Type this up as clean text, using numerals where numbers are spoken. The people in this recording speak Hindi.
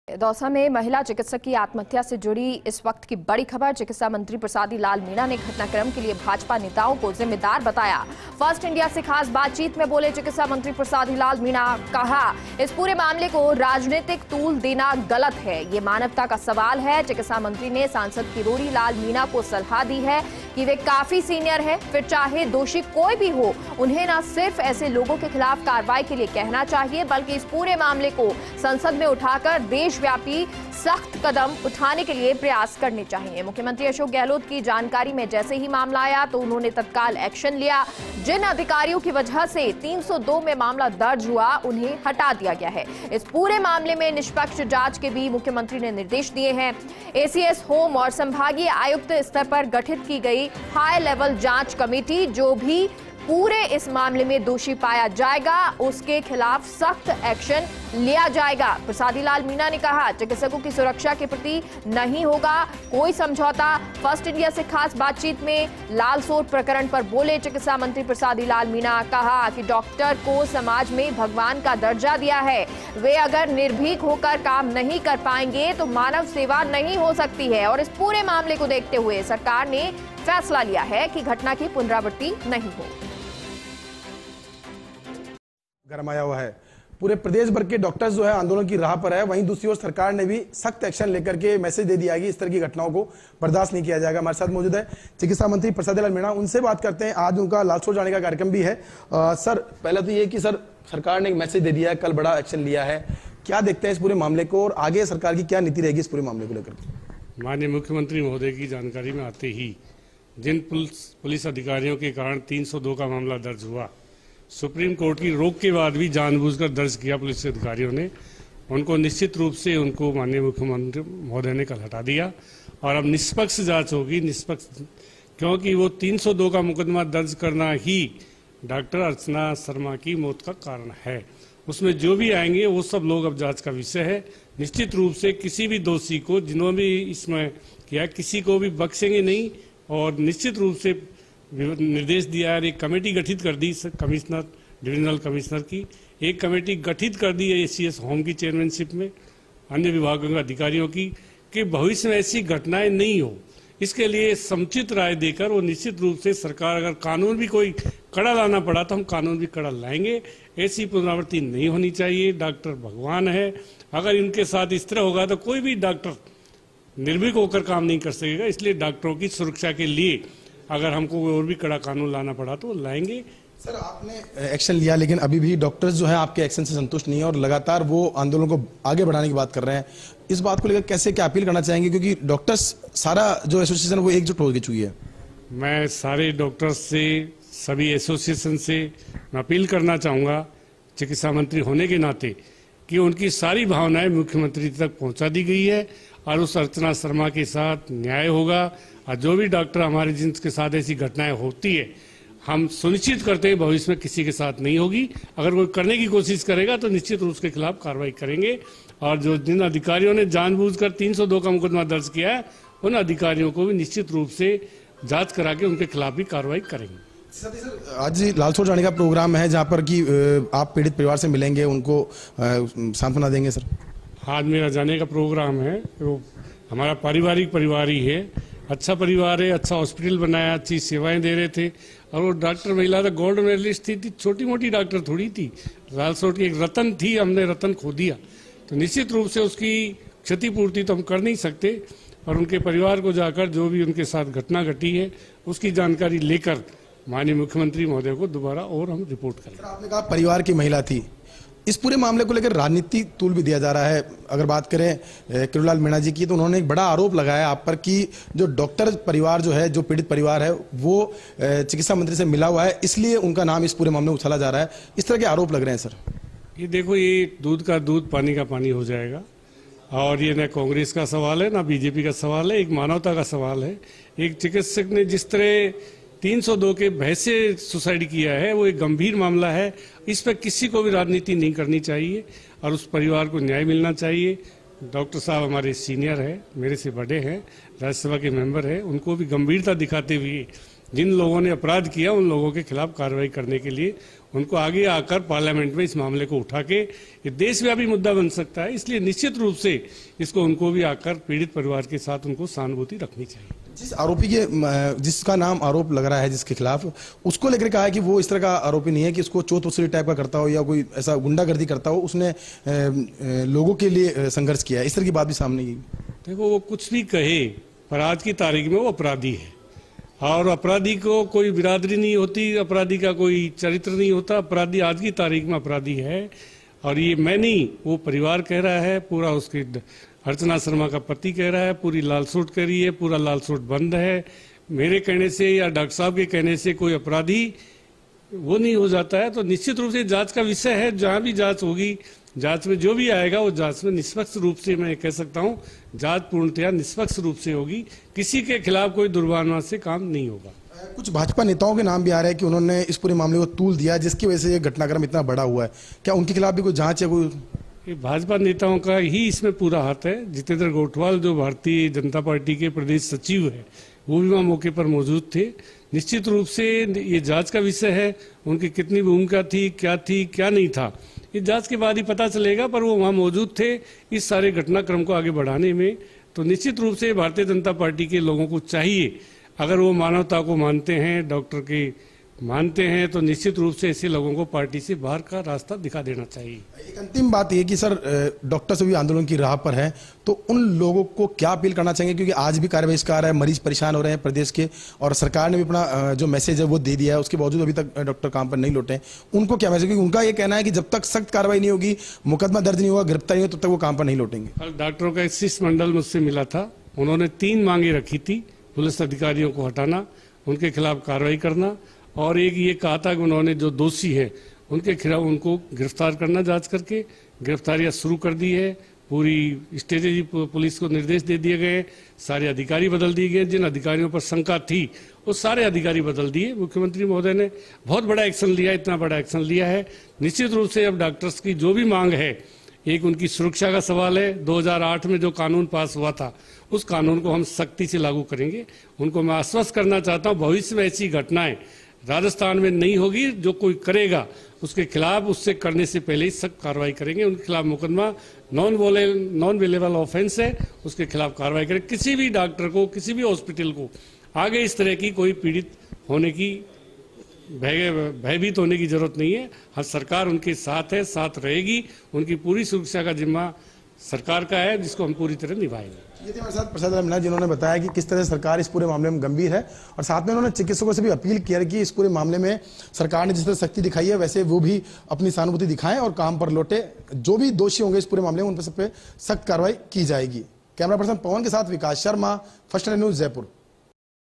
दौसा में महिला चिकित्सक की आत्महत्या से जुड़ी इस वक्त की बड़ी खबर। चिकित्सा मंत्री प्रसादी लाल मीणा ने घटनाक्रम के लिए भाजपा नेताओं को जिम्मेदार बताया। फर्स्ट इंडिया से खास बातचीत में बोले चिकित्सा मंत्री प्रसादी लाल मीणा, कहा इस पूरे मामले को राजनीतिक तूल देना गलत है, ये मानवता का सवाल है। चिकित्सा मंत्री ने सांसद किरोड़ी लाल मीणा को सलाह दी है कि वे काफी सीनियर है, फिर चाहे दोषी कोई भी हो, उन्हें न सिर्फ ऐसे लोगों के खिलाफ कार्रवाई के लिए कहना चाहिए, बल्कि इस पूरे मामले को संसद में उठाकर देशव्यापी सख्त कदम उठाने के लिए प्रयास करने चाहिए। मुख्यमंत्री अशोक गहलोत की जानकारी में जैसे ही मामला आया तो उन्होंने तत्काल एक्शन लिया। जिन अधिकारियों की वजह से 302 में मामला दर्ज हुआ, उन्हें हटा दिया गया है। इस पूरे मामले में निष्पक्ष जांच के भी मुख्यमंत्री ने निर्देश दिए हैं। एसीएस होम और संभागीय आयुक्त स्तर पर गठित की गई हाई लेवल जांच कमेटी, जो भी पूरे इस मामले में दोषी पाया जाएगा उसके खिलाफ सख्त एक्शन लिया जाएगा। प्रसादी लाल मीणा ने कहा चिकित्सकों की सुरक्षा के प्रति नहीं होगा कोई समझौता। फर्स्ट इंडिया से खास बातचीत में लालसोट प्रकरण पर बोले चिकित्सा मंत्री प्रसादी लाल मीणा, कहा कि डॉक्टर को समाज में भगवान का दर्जा दिया है, वे अगर निर्भीक होकर काम नहीं कर पाएंगे तो मानव सेवा नहीं हो सकती है। और इस पूरे मामले को देखते हुए सरकार ने फैसला लिया है कि घटना की पुनरावृत्ति नहीं हो। गरमाया हुआ है, पूरे प्रदेश भर के डॉक्टर्स जो है आंदोलन की राह पर है। वहीं दूसरी ओर सरकार ने भी सख्त एक्शन लेकर के मैसेज दे दिया है कि इस तरह की घटनाओं को बर्दाश्त नहीं किया जाएगा। हमारे साथ मौजूद है चिकित्सा मंत्री प्रसादी लाल मीणा, उनसे बात करते हैं। आज उनका लालसोट जाने का कार्यक्रम भी है। सर, पहला तो ये कि सर सरकार ने एक मैसेज दे दिया है, कल बड़ा एक्शन लिया है, क्या देखते हैं इस पूरे मामले को और आगे सरकार की क्या नीति रहेगी इस पूरे मामले को लेकर? माननीय मुख्यमंत्री महोदय की जानकारी में आते ही जिन पुलिस अधिकारियों के कारण 302 का मामला दर्ज हुआ, सुप्रीम कोर्ट की रोक के बाद भी जानबूझकर दर्ज किया पुलिस अधिकारियों ने, उनको निश्चित रूप से उनको माननीय मुख्यमंत्री महोदय ने कल हटा दिया और अब निष्पक्ष जांच होगी। निष्पक्ष क्योंकि वो 302 का मुकदमा दर्ज करना ही डॉक्टर अर्चना शर्मा की मौत का कारण है। उसमें जो भी आएंगे वो सब लोग अब जांच का विषय है। निश्चित रूप से किसी भी दोषी को, जिन्होंने भी इसमें किया, किसी को भी बख्शेंगे नहीं। और निश्चित रूप से निर्देश दिया है, एक कमेटी गठित कर दी कमिश्नर, डिविजनल कमिश्नर की एक कमेटी गठित कर दी है एसीएस होम की चेयरमैनशिप में, अन्य विभागों के अधिकारियों की, कि भविष्य में ऐसी घटनाएं नहीं हो, इसके लिए समुचित राय देकर वो निश्चित रूप से सरकार, अगर कानून भी कोई कड़ा लाना पड़ा तो हम कानून भी कड़ा लाएंगे। ऐसी पुनरावृत्ति नहीं होनी चाहिए। डॉक्टर भगवान है, अगर इनके साथ इस तरह होगा तो कोई भी डॉक्टर निर्भीक होकर काम नहीं कर सकेगा। इसलिए डॉक्टरों की सुरक्षा के लिए अगर हमको और भी कड़ा कानून लाना पड़ा तो लाएंगे। सर, आपने एक्शन लिया लेकिन अभी भी डॉक्टर्स जो है आपके एक्शन से संतुष्ट नहीं है और लगातार वो आंदोलन को आगे बढ़ाने की बात कर रहे हैं। इस बात को लेकर कैसे क्या अपील करना चाहेंगे, क्योंकि डॉक्टर्स सारा जो एसोसिएशन वो एकजुट हो चुकी है? मैं सारे डॉक्टर्स से, सभी एसोसिएशन से मैं अपील करना चाहूँगा चिकित्सा मंत्री होने के नाते कि उनकी सारी भावनाएं मुख्यमंत्री तक पहुँचा दी गई है और उस अर्चना शर्मा के साथ न्याय होगा। और जो भी डॉक्टर हमारे जिनके साथ ऐसी घटनाएं होती है, हम सुनिश्चित करते हैं भविष्य में किसी के साथ नहीं होगी। अगर कोई करने की कोशिश करेगा तो निश्चित रूप उसके खिलाफ कार्रवाई करेंगे। और जो जिन अधिकारियों ने जानबूझकर 302 का मुकदमा दर्ज किया है, उन अधिकारियों को भी निश्चित रूप से जांच करा के उनके खिलाफ भी कार्रवाई करेंगे। सर, आज लालसोट जाने का प्रोग्राम है जहाँ पर कि आप पीड़ित परिवार से मिलेंगे, उनको सांत्वना देंगे? सर, आज मेरा जाने का प्रोग्राम है, वो हमारा पारिवारिक परिवार ही है, अच्छा परिवार है, अच्छा हॉस्पिटल बनाया, अच्छी सेवाएं दे रहे थे। और वो डॉक्टर महिला तो गोल्ड मेडलिस्ट थी, छोटी मोटी डॉक्टर थोड़ी थी, लालसोट की एक रतन थी, हमने रतन खो दिया। तो निश्चित रूप से उसकी क्षतिपूर्ति तो हम कर नहीं सकते, और उनके परिवार को जाकर जो भी उनके साथ घटना घटी है उसकी जानकारी लेकर माननीय मुख्यमंत्री महोदय को दोबारा और हम रिपोर्ट करेंगे। आपने कहा परिवार की महिला थी, इस पूरे मामले को लेकर राजनीति तूल भी दिया जा रहा है। अगर बात करें किरोड़ी लाल मीणा जी की, तो उन्होंने एक बड़ा आरोप लगाया आप पर कि जो डॉक्टर परिवार जो है, जो पीड़ित परिवार है, वो चिकित्सा मंत्री से मिला हुआ है, इसलिए उनका नाम इस पूरे मामले में उछाला जा रहा है। इस तरह के आरोप लग रहे हैं। सर, ये देखो, ये दूध का दूध पानी का पानी हो जाएगा। और ये न कांग्रेस का सवाल है, ना बीजेपी का सवाल है, एक मानवता का सवाल है। एक चिकित्सक ने जिस तरह 302 के भय से सुसाइड किया है, वो एक गंभीर मामला है। इस पर किसी को भी राजनीति नहीं करनी चाहिए और उस परिवार को न्याय मिलना चाहिए। डॉक्टर साहब हमारे सीनियर हैं, मेरे से बड़े हैं, राज्यसभा के मेंबर हैं, उनको भी गंभीरता दिखाते हुए जिन लोगों ने अपराध किया उन लोगों के खिलाफ कार्रवाई करने के लिए उनको आगे आकर पार्लियामेंट में इस मामले को उठा के ये देशव्यापी मुद्दा बन सकता है। इसलिए निश्चित रूप से इसको उनको भी आकर पीड़ित परिवार के साथ उनको सहानुभूति रखनी चाहिए। जिस आरोपी के जिसका नाम आरोप लग रहा है जिसके खिलाफ, उसको लेकर कहा है कि वो इस तरह का आरोपी नहीं है कि इसको चोट वसूली टाइप का करता हो या कोई ऐसा गुंडागर्दी करता हो, उसने लोगों के लिए संघर्ष किया है, इस तरह की बात भी सामने आई। देखो वो कुछ भी कहे पर आज की तारीख में वो अपराधी है और अपराधी को कोई बिरादरी नहीं होती, अपराधी का कोई चरित्र नहीं होता। अपराधी आज की तारीख में अपराधी है और ये मैं नहीं, वो परिवार कह रहा है, पूरा उसकी अर्चना शर्मा का पति कह रहा है, पूरी लालसूट कह रही है, पूरा लालसूट बंद है। मेरे कहने से या डॉक्टर साहब के कहने से कोई अपराधी वो नहीं हो जाता है। तो निश्चित रूप से जांच का विषय है, जहां भी जांच होगी, जांच में जो भी आएगा वो जांच में निष्पक्ष रूप से, मैं कह सकता हूं जांच पूर्णतया निष्पक्ष रूप से होगी। किसी के खिलाफ कोई दुर्भावना से काम नहीं होगा। कुछ भाजपा नेताओं के नाम भी आ रहे हैं कि उन्होंने इस पूरे मामले को तूल दिया जिसकी वजह से ये घटनाक्रम इतना बड़ा हुआ है। क्या उनके खिलाफ भी कोई जांच या कोई? भाजपा नेताओं का ही इसमें पूरा हाथ है। जितेंद्र गोठवाल जो भारतीय जनता पार्टी के प्रदेश सचिव है वो भी वहाँ मौके पर मौजूद थे। निश्चित रूप से ये जांच का विषय है, उनकी कितनी भूमिका थी क्या नहीं था, ये जांच के बाद ही पता चलेगा। पर वो वहाँ मौजूद थे इस सारे घटनाक्रम को आगे बढ़ाने में। तो निश्चित रूप से भारतीय जनता पार्टी के लोगों को चाहिए, अगर वो मानवता को मानते हैं, डॉक्टर के मानते हैं, तो निश्चित रूप से ऐसे लोगों को पार्टी से बाहर का रास्ता दिखा देना चाहिए। एक अंतिम बात ये कि सर डॉक्टर सभी आंदोलन की राह पर हैं, तो उन लोगों को क्या अपील करना चाहेंगे, क्योंकि आज भी कार्य बहिष्कार है, मरीज परेशान हो रहे हैं प्रदेश के और सरकार ने भी अपना जो मैसेज है वो दे दिया है, उसके बावजूद अभी तक डॉक्टर काम पर नहीं लौटे। उनको क्या मैसेज, क्योंकि उनका ये कहना है कि जब तक सख्त कार्रवाई नहीं होगी, मुकदमा दर्ज नहीं होगा, गिरफ्तारी नहीं हो, तब तक वो काम पर नहीं लौटेंगे। कल डॉक्टरों का एक शिष्टमंडल मुझसे मिला था, उन्होंने 3 मांगे रखी थी। पुलिस अधिकारियों को हटाना, उनके खिलाफ कार्रवाई करना और एक ये कहा था कि उन्होंने जो दोषी है उनके खिलाफ उनको गिरफ्तार करना, जांच करके गिरफ्तारियां शुरू कर दी है। पूरी स्ट्रेटेजी पुलिस को निर्देश दे दिए गए, सारे अधिकारी बदल दिए गए। जिन अधिकारियों पर शंका थी वो सारे अधिकारी बदल दिए। मुख्यमंत्री महोदय ने बहुत बड़ा एक्शन लिया, इतना बड़ा एक्शन लिया है। निश्चित रूप से अब डॉक्टर्स की जो भी मांग है, एक उनकी सुरक्षा का सवाल है। 2008 में जो कानून पास हुआ था उस कानून को हम सख्ती से लागू करेंगे। उनको मैं आश्वस्त करना चाहता हूँ भविष्य में ऐसी घटनाएं राजस्थान में नहीं होगी। जो कोई करेगा उसके खिलाफ, उससे करने से पहले ही सख्त कार्रवाई करेंगे। उनके खिलाफ मुकदमा नॉन वेलेबल ऑफेंस है, उसके खिलाफ कार्रवाई करें। किसी भी डॉक्टर को, किसी भी हॉस्पिटल को आगे इस तरह की कोई पीड़ित होने की, भयभीत होने की जरूरत नहीं है। हर सरकार उनके साथ है, साथ रहेगी। उनकी पूरी सुरक्षा का जिम्मा सरकार का है, जिसको हम पूरी तरह निभाएंगे। ये थे हमारे साथ प्रसाद मीणा, जिन्होंने बताया कि किस तरह सरकार इस पूरे मामले में गंभीर है और साथ में उन्होंने चिकित्सकों से भी अपील किया कि इस पूरे मामले में सरकार ने जिस तरह सख्ती दिखाई है वैसे वो भी अपनी सहानुभूति दिखाएं और काम पर लौटे। जो भी दोषी होंगे इस पूरे मामले में उन पर सब पे सख्त कार्रवाई की जाएगी। कैमरा पर्सन पवन के साथ विकास शर्मा, फर्स्ट न्यूज जयपुर।